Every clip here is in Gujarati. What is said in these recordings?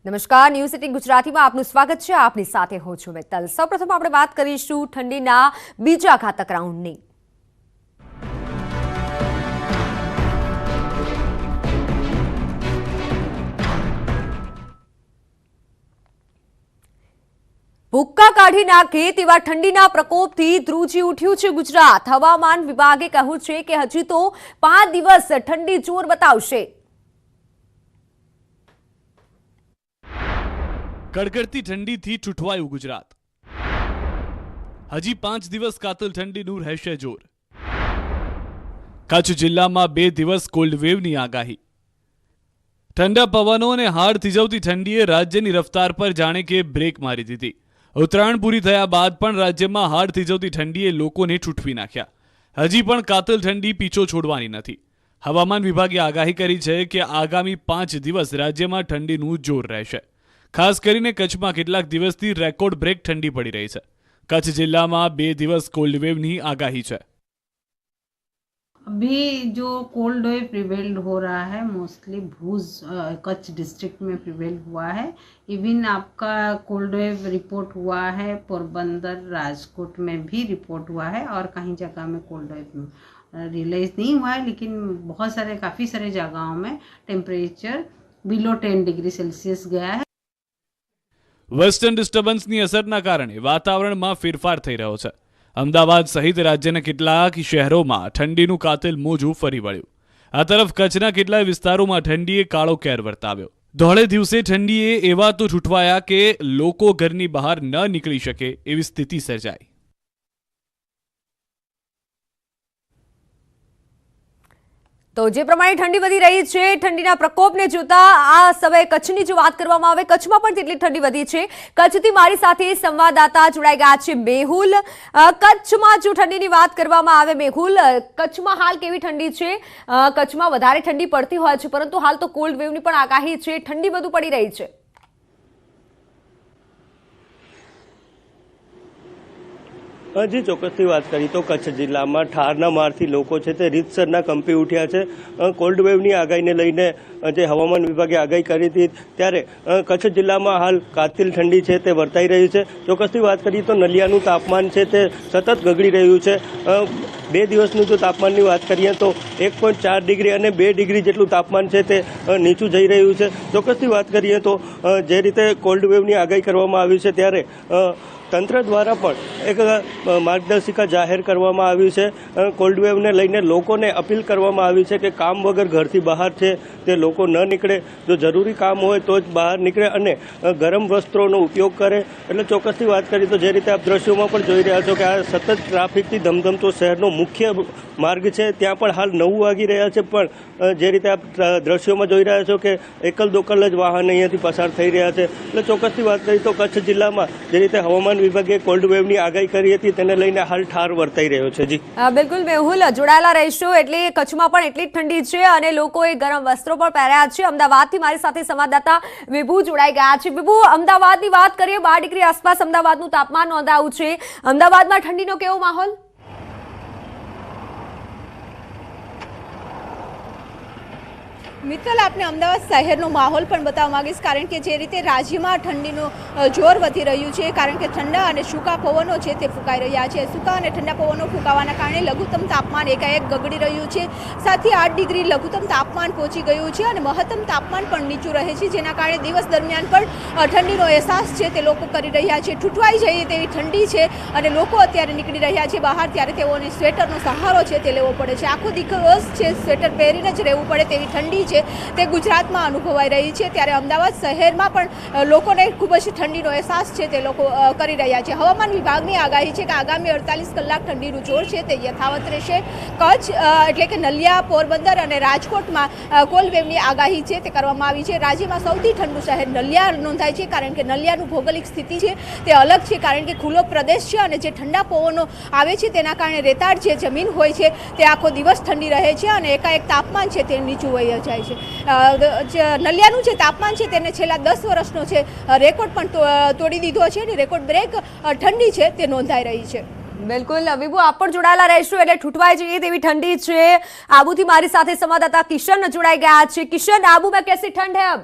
નમસ્કાર, ન્યૂઝ સિટી ગુજરાતીમાં આપનું સ્વાગત છે। આપની સાથે હું છું મિત્તલ। સૌપ્રથમ આપણે વાત કરીશું ઠંડીના બીજા ઘાતક રાઉન્ડની। ભૂક્કા કાઢી નાખે તેવા ઠંડીના પ્રકોપથી ધ્રુજી ઉઠ્યું છે ગુજરાત। હવામાન વિભાગે કહ્યું છે કે હજી તો 5 દિવસ ઠંડી જોર બતાવશે। કડકડતી ઠંડીથી ઠૂઠવાયું ગુજરાત। હજી 5 દિવસ કાતિલ ઠંડીનું રહેશે જોર। કચ્છ જિલ્લામાં 2 દિવસ કોલ્ડ વેવની આગાહી। ઠંડા પવનો અને હાડ થીજવતી ઠંડીએ રાજ્યની રફતાર પર જાણે કે બ્રેક મારી દીધી। ઉત્તરાયણ પૂરી થયા બાદ પણ રાજ્યમાં હાડ થીજવતી ઠંડીએ લોકોને ઠૂઠવી નાખ્યા। હજી પણ કાતિલ ઠંડી પીછો છોડવાની નથી। હવામાન વિભાગે આગાહી કરી છે કે આગામી 5 દિવસ રાજ્યમાં ઠંડીનું જોર રહેશે। ખાસ કરીને કચ્છમાં કેટલાક દિવસથી રેકોર્ડ બ્રેક ઠંડી પડી રહી છે। કચ્છ જિલ્લામાં 2 દિવસ કોલ્ડ વેવની આગાહી છે। अभी जो कोल्ड वेव प्रिवेल हो रहा है मोस्टली भूज कच्छ डिस्ट्रिक्ट में प्रिवेल हुआ है। इवन आपका कोल्ड वेव रिपोर्ट हुआ है पोरबंदर राजकोट में भी रिपोर्ट हुआ है और कहीं जगह में कोल्ड वेव रियलाइज नहीं हुआ है, लेकिन काफ़ी सारे जगहों में टेम्परेचर बिलो 10 डिग्री सेल्सियस गया है। વેસ્ટર્ન ડિસ્ટર્બન્સની અસરના કારણે વાતાવરણમાં ફેરફાર થઈ રહ્યો છે। અમદાવાદ સહિત રાજ્યના કેટલાક શહેરોમાં ઠંડીનું કાતિલ મોજું ફરી વળ્યું। આ તરફ કચ્છના કેટલાક વિસ્તારોમાં ઠંડીએ કાળો કેર વર્તાવ્યો। ધોળે દિવસે ઠંડીએ એવા તો ઠૂઠવાયા કે લોકો ઘરની બહાર ન નીકળી શકે એવી સ્થિતિ સર્જાઈ। તો જે પ્રમાણે ઠંડી વધી રહી છે, ઠંડીના પ્રકોપને જોતા આ સમયે કચ્છની જો વાત કરવામાં આવે, કચ્છમાં પણ તેટલી ઠંડી વધી છે। કચ્છથી મારી સાથે સંવાદદાતા જોડાઈ ગયા છે મેહુલ। કચ્છમાં જો ઠંડીની વાત કરવામાં આવે મેહુલ, કચ્છમાં હાલ કેવી ઠંડી છે? કચ્છમાં વધારે ઠંડી પડતી હોય છે, પરંતુ હાલ તો કોલ્ડ વેવની પણ આગાહી છે, ઠંડી વધુ પડી રહી છે। जी ચોક્કસથી વાત કરી તો કચ્છ જિલ્લામાં ઠારના મારથી લોકો છે તે રીતસરના કંપી ઉઠ્યા છે। કોલ્ડ વેવની આગાહીને લઈને જે હવામાન વિભાગે આગાહી કરી હતી ત્યારે કચ્છ જિલ્લામાં હાલ કાતિલ ઠંડી છે તે વર્તાઈ રહી છે। ચોક્કસથી વાત કરીએ તો નલિયાનું તાપમાન છે તે સતત ગગડી રહ્યું છે। 2 દિવસનું જો તાપમાનની વાત કરીએ તો 1.4 ડિગ્રી અને 2 ડિગ્રી જેટલું તાપમાન છે તે નીચું જઈ રહ્યું છે। ચોક્કસથી વાત કરીએ તો જે રીતે કોલ્ડ વેવની આગાહી કરવામાં આવી છે ત્યારે તંત્ર દ્વારા પણ એક માર્ગદર્શિકા જાહેર કરવામાં આવી છે। કોલ્ડ વેવને લઈને લોકોને અપીલ કરવામાં આવી છે કે કામ વગર ઘરથી બહાર છે તે લોકો ન નીકળે, જો જરૂરી કામ હોય તો જ બહાર નીકળે અને ગરમ વસ્ત્રોનો ઉપયોગ કરે। એટલે ચોક્કસથી વાત કરીએ તો જે રીતે આપ દ્રશ્યોમાં પણ જોઈ રહ્યા છો કે આ સતત ટ્રાફિકથી ધમધમતો શહેરનો મુખ્ય માર્ગ છે, ત્યાં પણ હાલ 9 વાગી રહ્યા છે, પણ જે રીતે આપ દ્રશ્યોમાં જોઈ રહ્યા છો કે એકલ દોકલ જ વાહન અહીંયાથી પસાર થઈ રહ્યા છે। એટલે ચોક્કસથી વાત કરીએ તો કચ્છ જિલ્લામાં જે રીતે હવામાન વિભાગે કોલ્ડ વેવની આગાહી કરી હતી તેને લઈને હાલ ઠાર વર્તાઈ રહ્યો છે। જી બિલકુલ મેહુલ, જોડાયેલા રહીશું। એટલે કચ્છમાં પણ એટલી જ ઠંડી છે અને લોકોએ ગરમ વસ્ત્રો પણ પહેર્યા છે। અમદાવાદથી મારી સાથે સંવાદદાતા વિભુ જોડાઈ ગયા છે। વિભુ, અમદાવાદની વાત કરીએ, 12 ડિગ્રી આસપાસ અમદાવાદનું તાપમાન નોંધાયું છે। અમદાવાદમાં ઠંડીનો કેવો માહોલ? મિત્તલ, આપને અમદાવાદ શહેરનો માહોલ પણ બતાવવા માંગીશ, કારણ કે જે રીતે રાજ્યમાં ઠંડીનું જોર વધી રહ્યું છે, કારણ કે ઠંડા અને સૂકા પવનો છે તે ફૂંકાઈ રહ્યા છે। સૂકા અને ઠંડા પવનો ફૂંકાવાના કારણે લઘુત્તમ તાપમાન એકાએક ગગડી રહ્યું છે। 7 થી 8 ડિગ્રી લઘુત્તમ તાપમાન પહોંચી ગયું છે અને મહત્તમ તાપમાન પણ નીચું રહે છે, જેના કારણે દિવસ દરમિયાન પણ ઠંડીનો અહેસાસ છે તે લોકો કરી રહ્યા છે। ઠૂંઠવાઈ જઈએ તેવી ઠંડી છે અને લોકો અત્યારે નીકળી રહ્યા છે બહાર, ત્યારે તેઓને સ્વેટરનો સહારો છે તે લેવો પડે છે। આખો દિવસ છે સ્વેટર પહેરીને જ રહેવું પડે તેવી ઠંડી તે ગુજરાતમાં અનુભવાઈ રહી છે। ત્યારે અમદાવાદ શહેરમાં પણ લોકોને ખૂબ જ ઠંડીનો અહેસાસ છે તે લોકો કરી રહ્યા છે। હવામાન વિભાગની આગાહી છે કે આગામી 48 કલાક ઠંડીનું જોર છે તે યથાવત રહેશે। કચ્છ એટલે કે નલિયા, પોરબંદર અને રાજકોટમાં કોલ્ડ વેવની આગાહી છે તે કરવામાં આવી છે। રાજ્યમાં સૌથી ઠંડુ શહેર નલિયા નોંધાય છે, કારણ કે નલિયાનું ભૌગોલિક સ્થિતિ છે તે અલગ છે, કારણ કે ખુલ્લો પ્રદેશ છે અને જે ઠંડા પવનો આવે છે તેના કારણે રેતાળ જે જમીન હોય છે તે આખો દિવસ ઠંડી રહે છે અને એકાએક તાપમાન છે તે નીચું વહી જાય છે। નલિયાનું જે તાપમાન છે તેને છેલ્લા 10 વર્ષનો છે રેકોર્ડ પણ તોડી દીધો છે અને રેકોર્ડ બ્રેક ઠંડી છે તે નોંધાઈ રહી છે। बिल्कुल विभू, आप पर जोड़ाયેલા રહેશું એટલે ઠૂઠવાઈ જઈએ તેવી ઠંડી છે। આબુથી મારી સાથે સંવાદદાતા કિશન જોડાઈ ગયા છે। કિશન, आबू में कैसी ठंड है अब?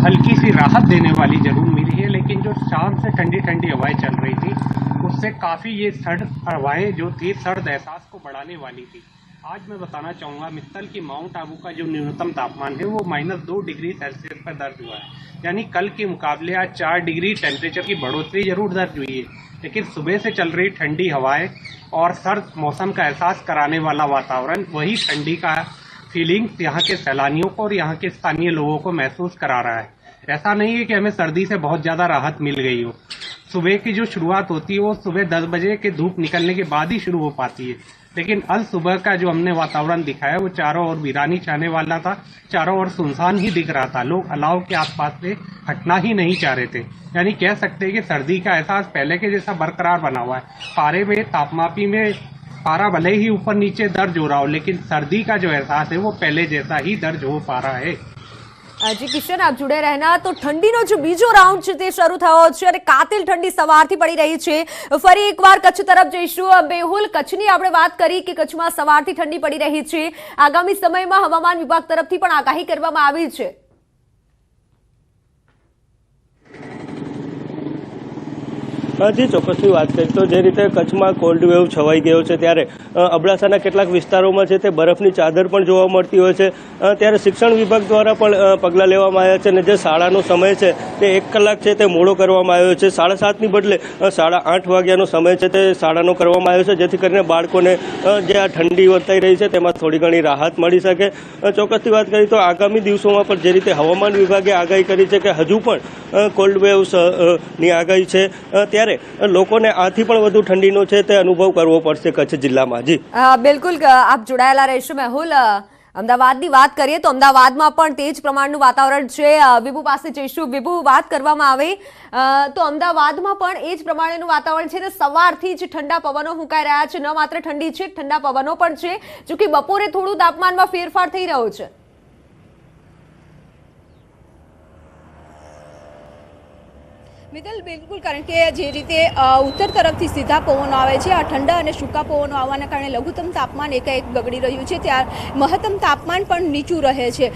हल्की सी राहत देने वाली जरूर मिली है, लेकिन जो शाम से ठंडी ठंडी हवाएं चल रही थी उससे काफ़ी ये सर्द हवाएं जो थी सर्द एहसास को बढ़ाने वाली थी। आज मैं बताना चाहूँगा मित्तल की माउंट आबू का जो न्यूनतम तापमान है वो -2 डिग्री सेल्सियस पर दर्ज हुआ है, यानी कल के मुकाबले आज 4 डिग्री टेम्परेचर की बढ़ोतरी जरूर दर्ज हुई है। लेकिन सुबह से चल रही ठंडी हवाएं और सर्द मौसम का एहसास कराने वाला वातावरण वही ठंडी का फीलिंग यहाँ के सैलानियों को और यहाँ के स्थानीय लोगों को महसूस करा रहा है। ऐसा नहीं है कि हमें सर्दी से बहुत ज़्यादा राहत मिल गई हो। सुबह की जो शुरुआत होती है वो सुबह 10 बजे के धूप निकलने के बाद ही शुरू हो पाती है, लेकिन अल सुबह का जो हमने वातावरण दिखाया वो चारों ओर वीरानी छाने वाला था, चारों ओर सुनसान ही दिख रहा था। लोग अलाव के आसपास से हटना ही नहीं चाह रहे थे, यानी कह सकते हैं कि सर्दी का एहसास पहले के जैसा बरकरार बना हुआ है। पारे में तापमापी में पारा भले ही ऊपर नीचे दर्ज हो रहा हो, लेकिन सर्दी का जो एहसास है वो पहले जैसा ही दर्ज हो पा रहा है। જી કિશન, આપ જોડે રહેના તો ઠંડીનો જો બીજો રાઉન્ડ છે તે શરૂ થયો છે અને કાતિલ ઠંડી સવારથી પડી રહી છે। ફરી એકવાર કચ્છ તરફ જઈશું। મેહુલ, કચ્છની આપણે વાત કરી કે કચ્છમાં સવારથી ઠંડી પડી રહી છે, આગામી સમયમાં હવામાન વિભાગ તરફથી પણ આગાહી કરવામાં આવી છે। જી ચોક્કસથી વાત કરીએ તો જે રીતે કચ્છમાં કોલ્ડ વેવ છવાઈ ગયો છે ત્યારે અબડાસાના કેટલાક વિસ્તારોમાં છે તે બરફની ચાદર પણ જોવા મળતી હોય છે। ત્યારે શિક્ષણ વિભાગ દ્વારા પણ પગલાં લેવામાં આવ્યા છે અને જે શાળાનો સમય છે તે 1 કલાક છે તે મોડો કરવામાં આવ્યો છે। 7:30ની બદલે 8:30 વાગ્યાનો સમય છે તે શાળાનો કરવામાં આવ્યો છે, જેથી કરીને બાળકોને જે આ ઠંડી વર્તાઈ રહી છે તેમાં થોડી ઘણી રાહત મળી શકે। ચોક્કસથી વાત કરીએ તો આગામી દિવસોમાં પણ જે રીતે હવામાન વિભાગે આગાહી કરી છે કે હજુ પણ કોલ્ડ વેવ્સની આગાહી છે, ત્યારે લોકોને આથી પણ વધુ ઠંડીનો છે તે અનુભવ કરવો પડશે કચ્છ જિલ્લામાં। જી બિલકુલ, આપ જોડાયેલા રહેશો। મેહુલ, અમદાવાદની વાત કરીએ તો અમદાવાદમાં પણ તે જ પ્રમાણનું વાતાવરણ છે। વિભુ પાસે જઈશું। વિભુ, વાત કરવામાં આવે તો અમદાવાદમાં પણ એ જ પ્રમાણેનું વાતાવરણ છે। સવારથી જ ઠંડા પવનો ફૂંકાઈ રહ્યા છે। ન માત્ર ઠંડી છે, ઠંડા પવનો પણ છે, જો કે બપોરે થોડું તાપમાનમાં ફેરફાર થઈ રહ્યો છે। મિત્તલ, બિલકુલ, કારણ કે જે રીતે ઉત્તર તરફથી સીધા પવનો આવે છે, આ ઠંડા અને સૂકા પવનો આવવાના કારણે લઘુત્તમ તાપમાન એકાએક બગડી રહ્યું છે, ત્યાં મહત્તમ તાપમાન પણ નીચું રહે છે।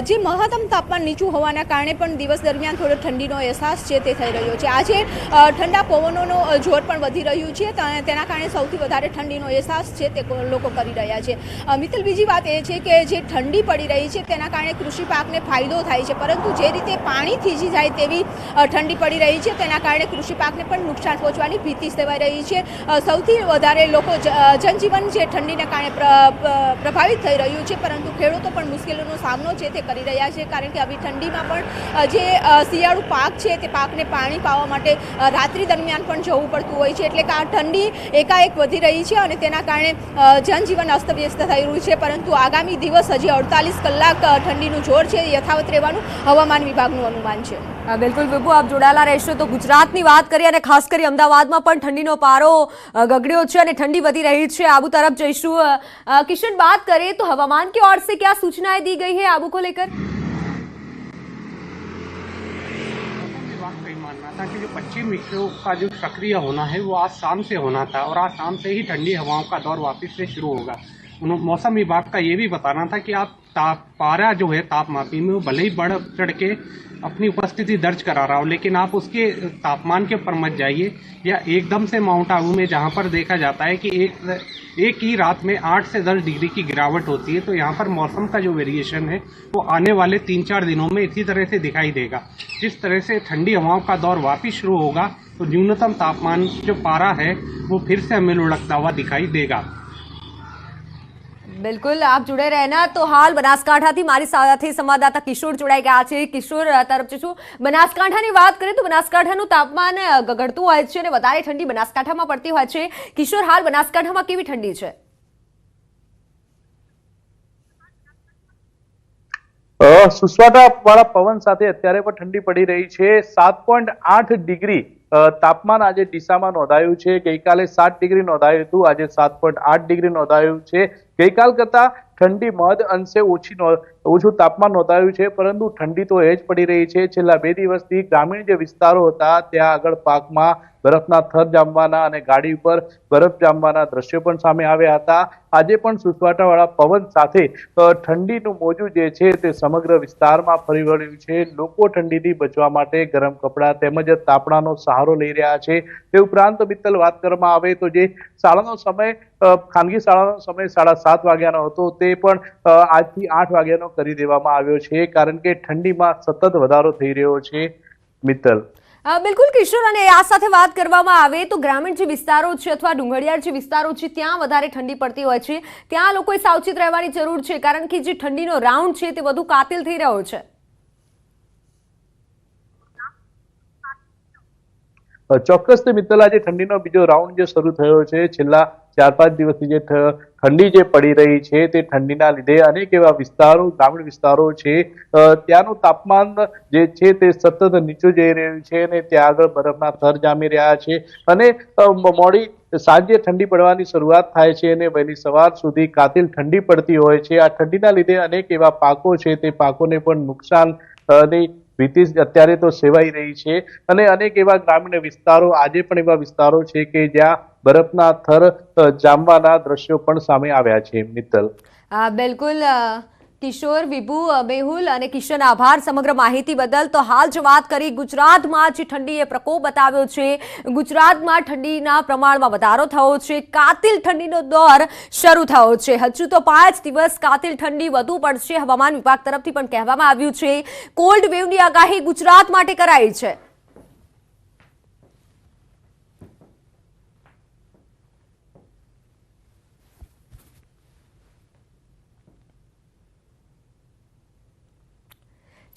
જે મહત્તમ તાપમાન નીચું હોવાના કારણે પણ દિવસ દરમિયાન થોડો ઠંડીનો અહેસાસ છે તે થઈ રહ્યો છે। આજે ઠંડા પવનોનો જોર પણ વધી રહ્યું છે, તેના કારણે સૌથી વધારે ઠંડીનો અહેસાસ છે તે લોકો કરી રહ્યા છે। મિત્તલ, બીજી વાત એ છે કે જે ઠંડી પડી રહી છે તેના કારણે કૃષિ પાકને ફાયદો થાય છે, પરંતુ જે રીતે પાણી થીજી જાય તેવી ઠંડી પડી રહી છે તેના કારણે કૃષિ પાકને પણ નુકસાન પહોંચવાની ભીતિ સેવાઈ રહી છે। સૌથી વધારે લોકો જનજીવન જે ઠંડીના કારણે પ્રભાવિત થઈ રહ્યું છે, પરંતુ ખેડૂતો પણ મુશ્કેલીનો સામનો છે તે કરી રહ્યા છે, કારણ કે આવી ઠંડીમાં પણ જે શિયાળુ પાક છે તે પાકને પાણી પાવા માટે રાત્રિ દરમિયાન પણ જવું પડતું હોય છે। એટલે કે આ ઠંડી એકાએક વધી રહી છે અને તેના કારણે જનજીવન અસ્તવ્યસ્ત થઈ રહ્યું છે, પરંતુ આગામી દિવસ હજી 48 કલાક ઠંડીનું જોર છે યથાવત રહેવાનું હવામાન વિભાગનું અનુમાન છે। બિલકુલ વિભુ, આપ જોડાયેલા રહેશો। તો ગુજરાતની વાત કરીએ અને ખાસ કરી અમદાવાદમાં પણ ઠંડીનો પારો ગગડ્યો છે અને ઠંડી વધી रही है। आबू तरफ जईशु। किशन, बात करें तो हवामान की ओर से क्या सूचनाएं दी गई है आबू को लेकर? विभाग का मानना था कि जो पश्चिम विक्षोभ का जो सक्रिय होना है वो आज शाम से होना था और आज शाम से ही ठंडी हवाओं का दौर वापस से शुरू होगा। मौसम विभाग का ये भी बताना था कि आप पारा जो है तापमापी में वो भले ही बढ़ चढ़ के अपनी उपस्थिति दर्ज करा रहा हो, लेकिन आप उसके तापमान के ऊपर मत जाइए, या एकदम से माउंट आबू में जहाँ पर देखा जाता है कि एक ही रात में 8 से 10 डिग्री की गिरावट होती है, तो यहाँ पर मौसम का जो वेरिएशन है वो आने वाले 3-4 दिनों में इसी तरह से दिखाई देगा। जिस तरह से ठंडी हवाओं का दौर वापिस शुरू होगा तो न्यूनतम तापमान जो पारा है वो फिर से हमें लुढ़कता हुआ दिखाई देगा। बिल्कुल, आप जुड़े रहना। तो हाल बनासकांठाથી મારી સાથે સંવાદદાતા કિશોર જોડાઈ ગયા છે। કિશોર તરફ જશું। બનાસકાંઠાની વાત કરીએ તો બનાસકાંઠાનું તાપમાન ગગડતું હોય છે અને વધારે ઠંડી બનાસકાંઠામાં પડતી હોય છે। કિશોર, હાલ બનાસકાંઠામાં કેવી ઠંડી છે? સુસવાટા વાળા પવન સાથે અત્યારે પણ ઠંડી પડી રહી છે। 7.8 ડિગ્રી તાપમાન આજે ડીસામાં નોંધાયું છે। ગઈકાલે 7 ડિગ્રી નોંધાયું હતું, આજે 7.8 ડિગ્રી નોંધાયું છે। ગઈકાલ કરતા ઠંડી મહદ અંશે ઓછું તાપમાન નોંધાયું છે, પરંતુ ઠંડી તો એ જ પડી રહી છે। છેલ્લા 2 દિવસથી ગ્રામીણ જે વિસ્તારો હતા ત્યાં આગળ પાકમાં બરફના થર જામવાના અને ગાડી ઉપર બરફ જામવાના દ્રશ્યો પણ સામે આવ્યા હતા. આજે પણ સુસવાટાવાળા પવન સાથે ઠંડીનું મોજું જે છે તે સમગ્ર વિસ્તારમાં ફરી વળ્યું છે. લોકો ઠંડીથી બચવા માટે ગરમ કપડાં તેમજ તાપણાનો સહારો લઈ રહ્યા છે. તે ઉપરાંત મિત્તલ વાત કરવામાં આવે તો જે શાળાનો સમય ખાનગી શાળાનો સમય 7:30 વાગ્યાનો હતો તે પણ આજથી 8 વાગ્યાનો કરી દેવામાં આવ્યો છે, કારણ કે ઠંડીમાં સતત વધારો થઈ રહ્યો છે. મિત્તલ, બિલકુલ કિશોર, અને આ સાથે વાત કરવામાં આવે તો ગ્રામીણ જે વિસ્તારો છે અથવા ડુંગળિયાળ જે વિસ્તારો છે ત્યાં વધારે ઠંડી પડતી હોય છે, ત્યાં લોકોએ સાવચેત રહેવાની જરૂર છે, કારણ કે જે ઠંડીનો રાઉન્ડ છે તે વધુ કાતિલ થઈ રહ્યો છે. ચોક્કસ મિત્તલ, આજે ઠંડીનો બીજો રાઉન્ડ જે શરૂ થયો છે, છેલ્લા 4-5 દિવસથી જે ઠંડી જે પડી રહી છે તે ઠંડીના લીધે અનેક એવા વિસ્તારો, ગ્રામીણ વિસ્તારો છે, ત્યાંનું તાપમાન જે છે તે સતત નીચું જઈ રહ્યું છે અને ત્યાં આગળ બરફના થર જામી રહ્યા છે અને મોડી સાંજે ઠંડી પડવાની શરૂઆત થાય છે અને વહેલી સવાર સુધી કાતિલ ઠંડી પડતી હોય છે. આ ઠંડીના લીધે અનેક એવા પાકો છે તે પાકોને પણ નુકસાન ની ભીતિ અત્યારે તો સેવાઈ રહી છે અને અનેક એવા ગ્રામીણ વિસ્તારો, આજે પણ એવા વિસ્તારો છે કે જ્યાં બરફના થર જામવાના દ્રશ્યો પણ સામે આવ્યા છે. મિત્તલ, બિલકુલ કિશોર, વિભુ, મેહુલ અને કિશન, આભાર સમગ્ર માહિતી બદલ. તો હાલ જો વાત કરી ગુજરાતમાં જે ઠંડીએ પ્રકોપ બતાવ્યો છે, ગુજરાતમાં ઠંડીના પ્રમાણમાં વધારો થયો છે, કાતિલ ઠંડીનો દોર શરૂ થયો છે. હજુ તો 5 દિવસ કાતિલ ઠંડી વધુ પડશે, હવામાન વિભાગ તરફથી પણ કહેવામાં આવ્યું છે. કોલ્ડ વેવની આગાહી ગુજરાત માટે કરાઈ છે.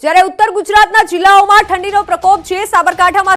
જ્યારે ઉત્તર ગુજરાતના જિલ્લાઓમાં ઠંડીનો પ્રકોપ છે. સાબરકાંઠામાં